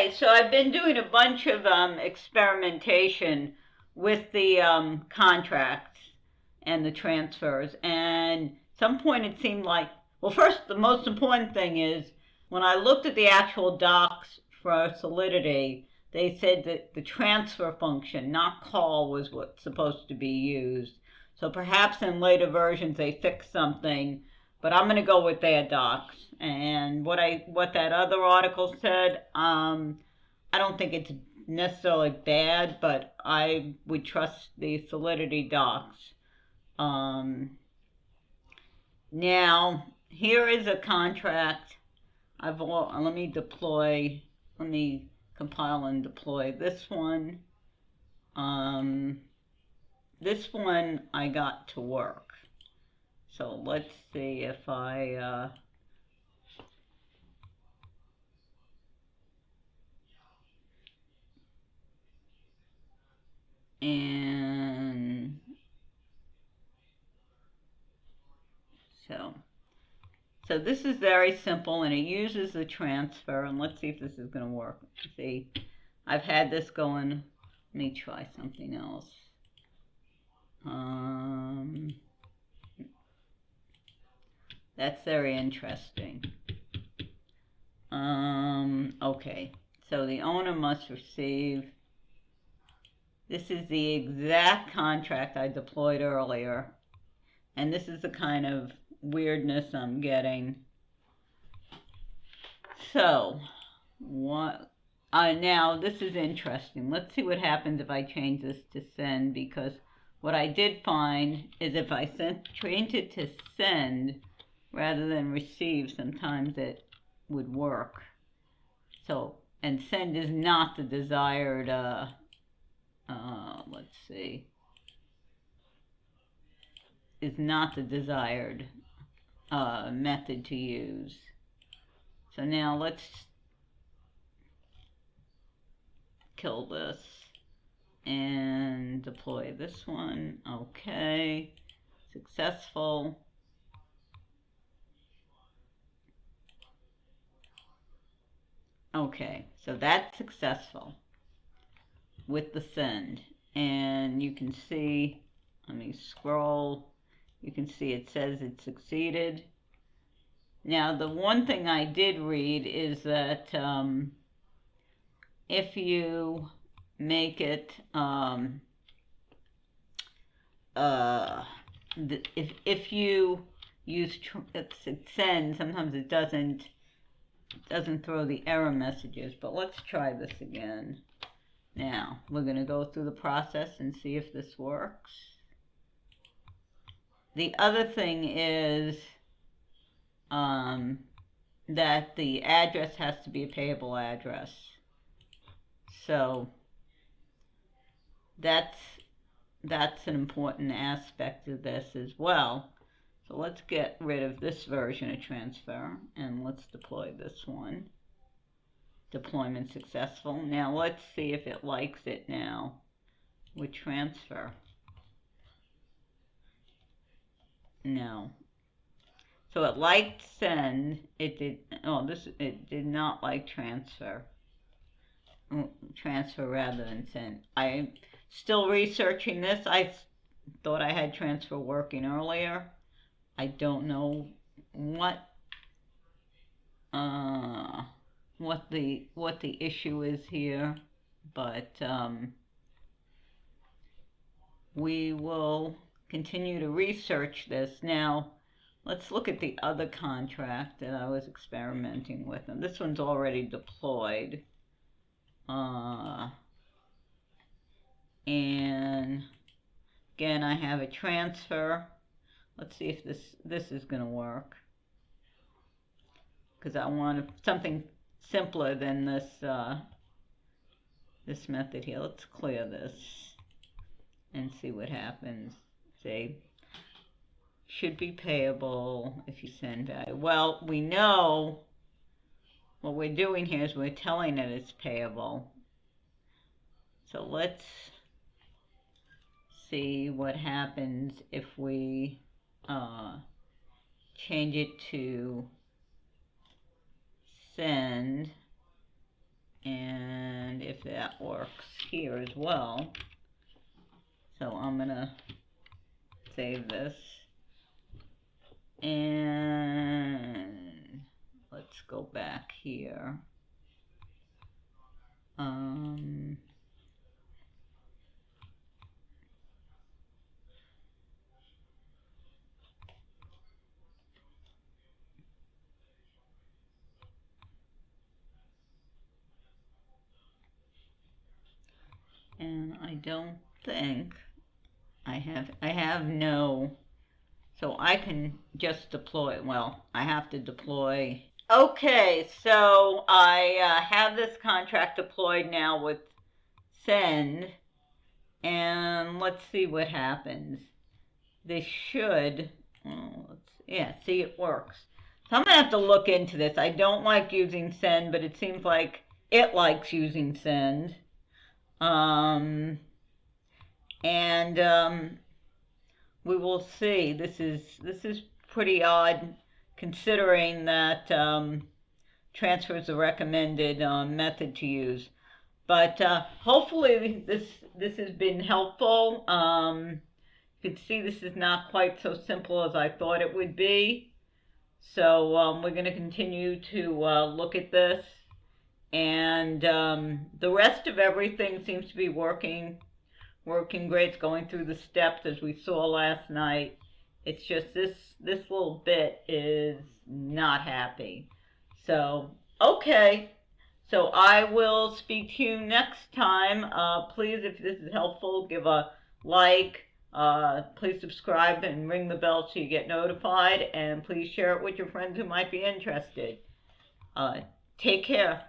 Okay, so I've been doing a bunch of experimentation with the contracts and the transfers, and at some point it seemed like, well, first, the most important thing is when I looked at the actual docs for Solidity, they said that the transfer function, not call, was what's supposed to be used. So perhaps in later versions they fixed something, but I'm going to go with their docs. And what that other article said, I don't think it's necessarily bad, but I would trust the Solidity docs. Now here is a contract. Let me compile and deploy this one. This one I got to work. So let's see if I and so this is very simple, and it uses the transfer. And let's see if this is going to work. See, I've had this going. Let me try something else. That's very interesting. Okay, so the owner must receive. This is the exact contract I deployed earlier, and this is the kind of weirdness I'm getting. So, what? Now this is interesting. Let's see what happens if I change this to send, because what I did find is if I change it to send rather than receive, sometimes it would work. So, and send is not the desired, let's see, is not the desired method to use. So now let's kill this and deploy this one. Okay, successful. Okay, so that's successful with the send. And you can see, let me scroll, you can see it says it succeeded. Now the one thing I did read is that if you make it if you use send, sometimes it doesn't throw the error messages. But let's try this again. Now we're going to go through the process and see if this works. The other thing is that the address has to be a payable address. So that's an important aspect of this as well. So let's get rid of this version of transfer and let's deploy this one. Deployment successful. Now let's see if it likes it now with transfer. No. So it liked send. It did. Oh, it did not like transfer. Transfer rather than send. I'm still researching this. I thought I had transfer working earlier. I don't know what the issue is here, but we will continue to research this. Now let's look at the other contract that I was experimenting with, and this one's already deployed. And again, I have a transfer. Let's see if this is going to work, because I want something simpler than this this method here. Let's clear this and see what happens. Say, should be payable if you send value. Well, we know what we're doing here is we're telling it it's payable. So let's see what happens if we change it to send, and if that works here as well. So I'm gonna save this. And let's go back here. And I don't think I have no, so I can just deploy. Well, I have to deploy. Okay, so I have this contract deployed now with send, and let's see what happens. This should, yeah, see, it works. So I'm gonna have to look into this. I don't like using send, but it seems like it likes using send. We will see. This is pretty odd, considering that transfer is a recommended method to use. But hopefully this has been helpful. You can see this is not quite so simple as I thought it would be. So we're going to continue to look at this. And the rest of everything seems to be working great. It's going through the steps as we saw last night. It's just this little bit is not happy. So, okay. So I will speak to you next time. Please, if this is helpful, give a like. Please subscribe and ring the bell so you get notified. And please share it with your friends who might be interested. Take care.